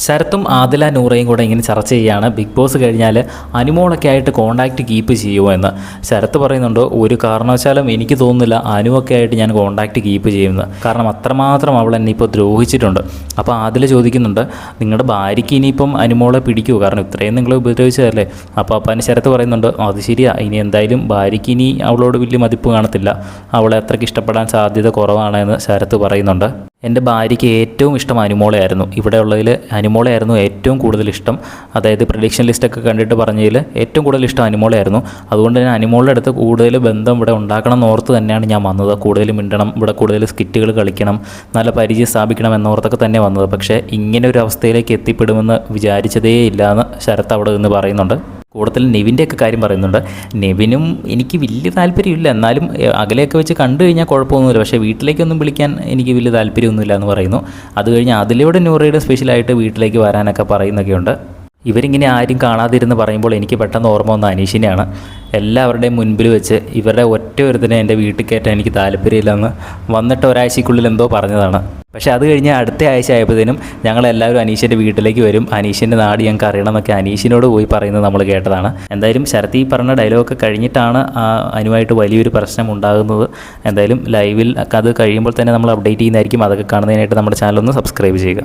ശരത്തും ആദില നൂറയും കൂടെ ഇങ്ങനെ ചർച്ച ചെയ്യുകയാണ്. ബിഗ് ബോസ് കഴിഞ്ഞാൽ അനുമോളൊക്കെ ആയിട്ട് കോൺടാക്റ്റ് കീപ്പ് ചെയ്യുമോ എന്ന്. ശരത്ത് പറയുന്നുണ്ട്, ഒരു കാരണവശാലും എനിക്ക് തോന്നുന്നില്ല അനുവൊക്കെ ആയിട്ട് ഞാൻ കോൺടാക്റ്റ് കീപ്പ് ചെയ്യുന്നത്. കാരണം അത്രമാത്രം അവൾ എന്നെ ഇപ്പോൾ ദ്രോഹിച്ചിട്ടുണ്ട്. അപ്പോൾ ആദില ചോദിക്കുന്നുണ്ട്, നിങ്ങളുടെ ഭാര്യയ്ക്ക് ഇനിയിപ്പം അനുമോളെ പിടിക്കുമോ? കാരണം ഇത്രയും നിങ്ങളെ ഉപദ്രവിച്ചതല്ലേ. അപ്പോൾ അപ്പാന് ശരത്ത് പറയുന്നുണ്ട്, അത് ശരിയാ, ഇനി എന്തായാലും ഭാര്യയ്ക്ക് ഇനി അവളോട് വലിയ മതിപ്പ് കാണത്തില്ല, അവളെ അത്രയ്ക്ക് ഇഷ്ടപ്പെടാൻ സാധ്യത കുറവാണെന്ന് ശരത്ത് പറയുന്നുണ്ട്. എൻ്റെ ഭാര്യയ്ക്ക് ഏറ്റവും ഇഷ്ടം അനുമോളയായിരുന്നു. ഇവിടെ ഉള്ളതിൽ അനുമോളയായിരുന്നു ഏറ്റവും കൂടുതൽ ഇഷ്ടം. അതായത് പ്രഡിക്ഷൻ ലിസ്റ്റൊക്കെ കണ്ടിട്ട് പറഞ്ഞതിൽ ഏറ്റവും കൂടുതൽ ഇഷ്ടം അനുമോളയായിരുന്നു. അതുകൊണ്ട് തന്നെ അനുമോളുടെ അടുത്ത് കൂടുതൽ ബന്ധം ഇവിടെ ഉണ്ടാക്കണം എന്നോർത്ത് തന്നെയാണ് ഞാൻ വന്നത്. കൂടുതൽ മിണ്ടണം, ഇവിടെ കൂടുതൽ സ്കിറ്റുകൾ കളിക്കണം, നല്ല പരിചയം സ്ഥാപിക്കണം എന്നോർത്തൊക്കെ തന്നെ വന്നത്. പക്ഷേ ഇങ്ങനെ ഒരു അവസ്ഥയിലേക്ക് എത്തിപ്പെടുമെന്ന് വിചാരിച്ചതേ ഇല്ല എന്ന് ശരത്ത് അവിടെ നിന്ന് പറയുന്നുണ്ട്. കൂടുതൽ നെവിൻ്റെയൊക്കെ കാര്യം പറയുന്നുണ്ട്. നെവിനും എനിക്ക് വലിയ താല്പര്യമില്ല, എന്നാലും അകലെയൊക്കെ വെച്ച് കണ്ടു കഴിഞ്ഞാൽ കുഴപ്പമൊന്നുമില്ല. പക്ഷേ വീട്ടിലേക്കൊന്നും വിളിക്കാൻ എനിക്ക് വലിയ താല്പര്യമൊന്നുമില്ല എന്ന് പറയുന്നു. അത് കഴിഞ്ഞ് അതിലൂടെ നൂറയുടെ സ്പെഷ്യലായിട്ട് വീട്ടിലേക്ക് വരാനൊക്കെ പറയുന്നൊക്കെയുണ്ട്. ഇവരിങ്ങനെ ആരും കാണാതിരുന്ന് പറയുമ്പോൾ എനിക്ക് പെട്ടെന്ന് ഓർമ്മ വന്ന അനീഷിനെയാണ്. എല്ലാവരുടെയും മുൻപിൽ വെച്ച് ഇവരുടെ ഒറ്റ ഒരുത്തിനെ എൻ്റെ വീട്ടിൽ കയറ്റാൻ എനിക്ക് താല്പര്യമില്ലെന്ന് വന്നിട്ട് ഒരാഴ്ചയ്ക്കുള്ളിൽ എന്തോ പറഞ്ഞതാണ്. പക്ഷേ അത് കഴിഞ്ഞ് അടുത്ത ആഴ്ച ആയപ്പോഴത്തേനും ഞങ്ങളെല്ലാവരും അനീഷിൻ്റെ വീട്ടിലേക്ക് വരും, അനീഷിൻ്റെ നാട് ഞങ്ങൾക്ക് അറിയണം എന്നൊക്കെ അനീഷിനോട് പോയി പറയുന്നത് നമ്മൾ കേട്ടതാണ്. എന്തായാലും ശരത്ത് ഈ പറഞ്ഞ ഡയലോഗൊക്കെ കഴിഞ്ഞിട്ടാണ് അനുമായിട്ട് വലിയൊരു പ്രശ്നം ഉണ്ടാകുന്നത്. എന്തായാലും ലൈവിൽ അത് കഴിയുമ്പോൾ തന്നെ നമ്മൾ അപ്ഡേറ്റ് ചെയ്യുന്നതായിരിക്കും. അതൊക്കെ കാണുന്നതിനായിട്ട് നമ്മുടെ ചാനലൊന്ന് സബ്സ്ക്രൈബ് ചെയ്യുക.